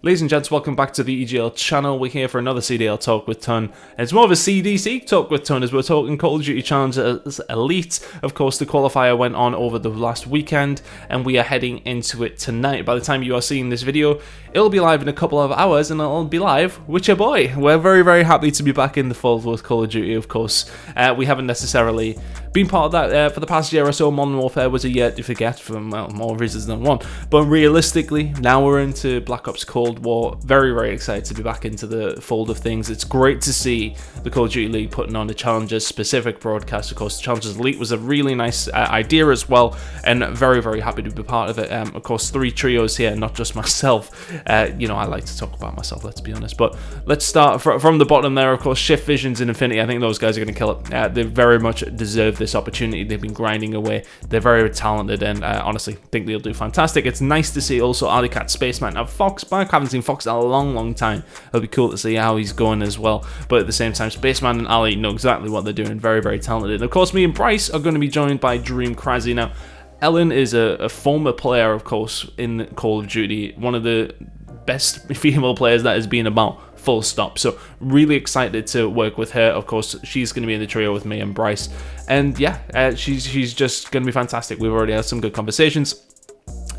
Ladies and gents, welcome back to the EGL channel. We're here for another CDL talk with Tunn. And it's more of a CDC talk with Tunn as we're talking Call of Duty Challengers Elite. Of course, the qualifier went on over the last weekend and we are heading into it tonight. By the time you are seeing this video, it'll be live in a couple of hours and it'll be live with your boy. We're very, very happy to be back in the fold with Call of Duty, of course. We haven't necessarily been part of that for the past year or so. Modern Warfare was a year to forget for more reasons than one. But realistically, now we're into Black Ops Cold War. Very, very excited to be back into the fold of things. It's great to see the Call of Duty League putting on the Challengers specific broadcast. Of course, the Challengers Elite was a really nice idea as well, and very, very happy to be part of it. Of course, 3 trios here, not just myself. You know, I like to talk about myself, let's be honest. But let's start from the bottom there. Of course, Shift Visions and Infinity. I think those guys are going to kill it. They very much deserve this opportunity. They've been grinding away. They're very talented, and honestly think they'll do fantastic. It's nice to see also Alicat Spaceman have Fox back. I haven't seen Fox in a long time. It'll be cool to see how he's going as well. But at the same time, Spaceman and Ali know exactly what they're doing. Very, very talented. And of course, me and Bryce are going to be joined by Dream Crazy. Now, Ellen is a former player, of course, in Call of Duty. One of the best female players that has been about, full stop. So really excited to work with her. Of course, she's going to be in the trio with me and Bryce. And yeah, she's just going to be fantastic. We've already had some good conversations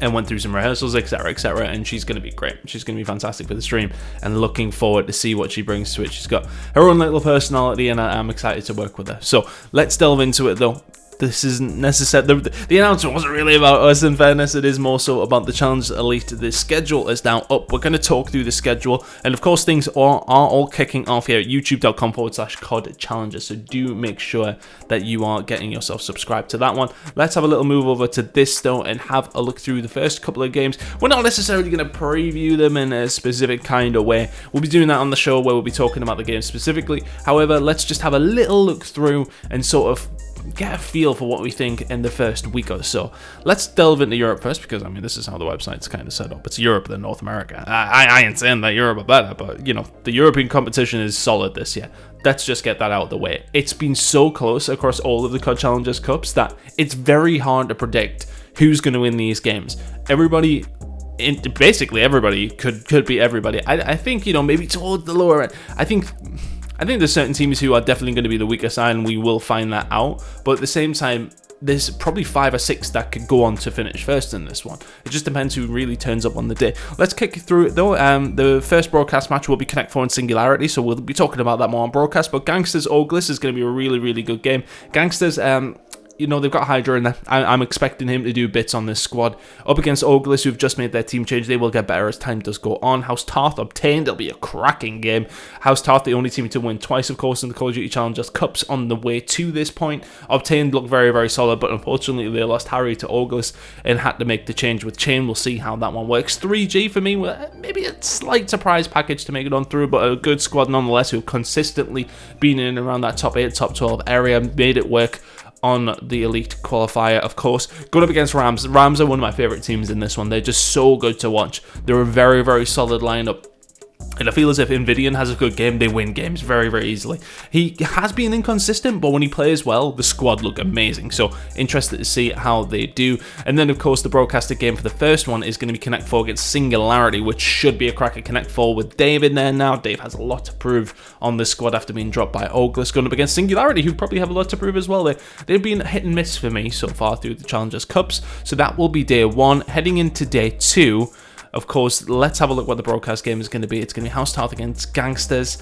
and went through some rehearsals, etc, and she's going to be great. She's going to be fantastic for the stream, and looking forward to see what she brings to it. She's got her own little personality, and I'm excited to work with her. So let's delve into it, though. This isn't necessary. The announcement wasn't really about us, in fairness. It is more so about the Challenge Elite. The schedule is now up. We're going to talk through the schedule. And of course, things are all kicking off here at youtube.com/COD Challengers. So do make sure that you are getting yourself subscribed to that one. Let's have a little move over to this, though, and have a look through the first couple of games. We're not necessarily going to preview them in a specific kind of way. We'll be doing that on the show where we'll be talking about the game specifically. However, let's just have a little look through and sort of get a feel for what we think in the first week or so. Let's delve into Europe first, because I mean, this is how the website's kind of set up. It's Europe than North America. I ain't saying that Europe are better, but you know, the European competition is solid this year. Let's just get that out of the way. It's been so close across all of the COD Challengers Cups that it's very hard to predict who's going to win these games. Basically everybody could be everybody. I think, you know, maybe toward the lower end. I think there's certain teams who are definitely going to be the weaker side, and we will find that out. But at the same time, there's probably 5 or 6 that could go on to finish first in this one. It just depends who really turns up on the day. Let's kick through it, though. The first broadcast match will be Connect 4 and Singularity, so we'll be talking about that more on broadcast. But Gangsters Oglis is going to be a really, really good game. Gangsters, you know, they've got Hydra in there. I'm expecting him to do bits on this squad. Up against Oglis, who've just made their team change. They will get better as time does go on. House Tarth Obtained. It'll be a cracking game. House Tarth, the only team to win twice, of course, in the Call of Duty Challengers Cups on the way to this point. Obtained look very, very solid, but unfortunately they lost Harry to Oglis and had to make the change with Chain. We'll see how that one works. 3G for me, maybe a slight surprise package to make it on through, but a good squad nonetheless, who've consistently been in and around that top 8, top 12 area, made it work on the Elite qualifier, of course. Going up against Rams. Rams are one of my favourite teams in this one. They're just so good to watch. They're a very, very solid lineup. And I feel as if Invidian has a good game, they win games very, very easily. He has been inconsistent, but when he plays well, the squad look amazing. So interested to see how they do. And then, of course, the broadcasted game for the first one is going to be Connect 4 against Singularity, which should be a cracker. Connect 4 with Dave in there now. Dave has a lot to prove on this squad after being dropped by Oglis. Going up against Singularity, who probably have a lot to prove as well. They've been hit and miss for me so far through the Challengers Cups. So that will be day 1. Heading into day 2, of course, let's have a look what the broadcast game is going to be. It's going to be House Tarth against Gangsters.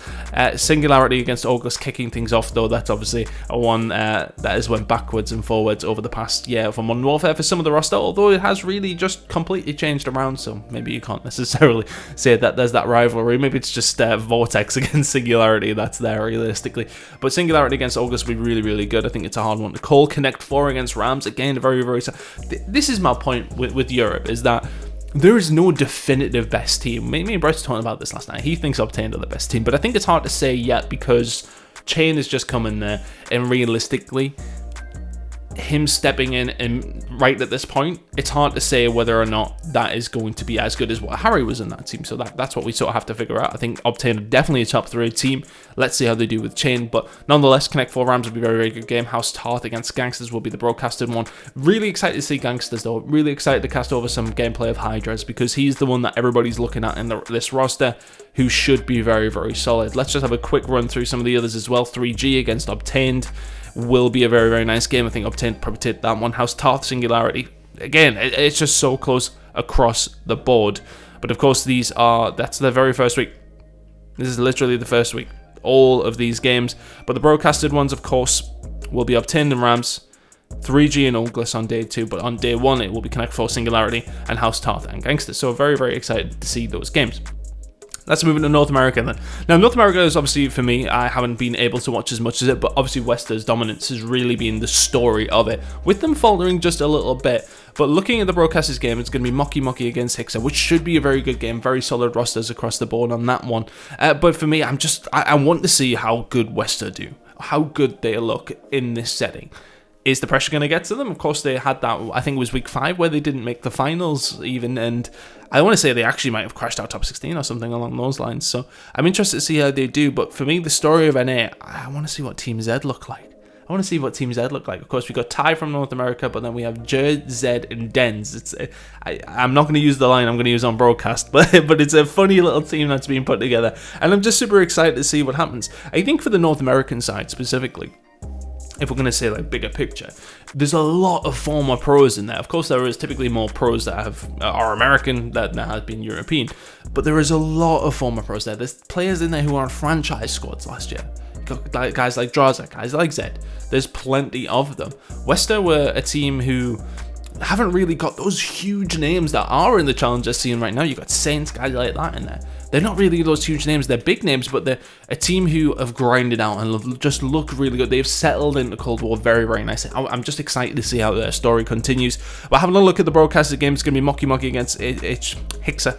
Singularity against Oglis kicking things off, though. That's obviously a one that has went backwards and forwards over the past year for Modern Warfare for some of the roster, although it has really just completely changed around, so maybe you can't necessarily say that there's that rivalry. Maybe it's just Vortex against Singularity that's there, realistically. But Singularity against Oglis will be really, really good. I think it's a hard one to call. Connect 4 against Rams, again, very, very... This is my point with Europe, is that there is no definitive best team. Me and Bryce were talking about this last night. He thinks Obtained are the best team, but I think it's hard to say yet because Chain has just come in there, and realistically, him stepping in and right at this point, it's hard to say whether or not that is going to be as good as what Harry was in that team. So that's what we sort of have to figure out. I think Obtain are definitely a top 3 team. Let's see how they do with Chain. But nonetheless, Connect 4 Rams will be a very, very good game. House Tarth against Gangsters will be the broadcasted one. Really excited to see Gangsters though. Really excited to cast over some gameplay of Hydras, because he's the one that everybody's looking at in this roster, who should be very, very solid. Let's just have a quick run through some of the others as well. 3G against Obtained will be a very, very nice game. I think Obtained probably take that one. House Tarth Singularity. Again, it's just so close across the board. But of course, that's the very first week. This is literally the first week. All of these games. But the broadcasted ones, of course, will be Obtained and Rams, 3G and Oglis on day 2. But on day 1, it will be Connect 4 Singularity and House Tarth and Gangsters. So very, very excited to see those games. Let's move into North America then. Now, North America is obviously, for me, I haven't been able to watch as much as it, but obviously Wester's dominance has really been the story of it, with them faltering just a little bit. But looking at the broadcasters game, it's going to be Mocky against Hixa, which should be a very good game. Very solid rosters across the board on that one. But for me, I want to see how good Wester do, how good they look in this setting. Is the pressure going to get to them? Of course, they had that, I think it was week 5, where they didn't make the finals even, and I want to say they actually might have crashed out top 16 or something along those lines. So I'm interested to see how they do. But for me, the story of NA, I want to see what Team Z look like. I want to see what Team Z look like. Of course, we got Ty from North America, but then we have Jer, Zed, and Dens. I'm not going to use the line I'm going to use on broadcast, but it's a funny little team that's being put together, and I'm just super excited to see what happens. I think for the North American side specifically, if we're going to say like bigger picture, there's a lot of former pros in there. Of course, there is typically more pros that are American than have been European, but there is a lot of former pros there. There's players in there who are on franchise squads last year. Guys like Draza, guys like Zed. There's plenty of them. Wester were a team who haven't really got those huge names that are in the challenger scene right now. You got Saints, guys like that in there. They're not really those huge names. They're big names, but they're a team who have grinded out and just look really good. They've settled into Cold War very, very nicely. I'm just excited to see how their story continues. But having a look at the broadcasted game, it's going to be Mocky against Hixa.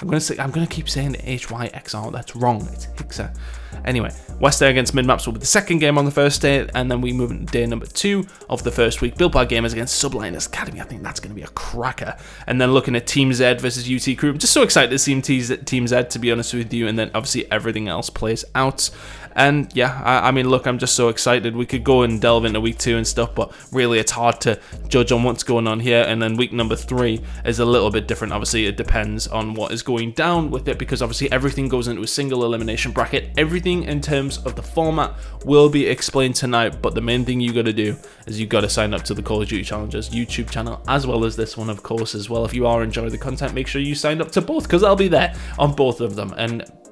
I'm gonna keep saying HYXR. That's wrong. It's Hixa. Anyway, Wester against Midmaps will be the second game on the first day, and then we move into day number 2 of the first week. Build Bar Gamers against Subliners Academy. I think that's going to be a cracker. And then looking at Team Z versus UT Crew. I'm just so excited to see Team Z, to be honest with you, and then obviously everything else plays out. And yeah, I mean, look, I'm just so excited. We could go and delve into week 2 and stuff, but really it's hard to judge on what's going on here. And then week number 3 is a little bit different. Obviously, it depends on what is going down with it, because obviously everything goes into a single elimination bracket. Everything in terms of the format will be explained tonight, but the main thing you got to do is you got to sign up to the Call of Duty Challengers YouTube channel, as well as this one, of course, as well. If you are enjoying the content, make sure you sign up to both, because I'll be there on both of them.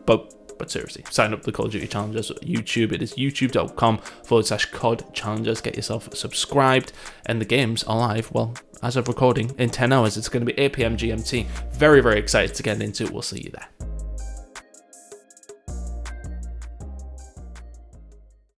But seriously, sign up to the Call of Duty Challengers YouTube. It is youtube.com/COD Challengers. Get yourself subscribed, and the games are live, well, as of recording, in 10 hours. It's going to be 8 PM GMT. Very, very excited to get into it. We'll see you there.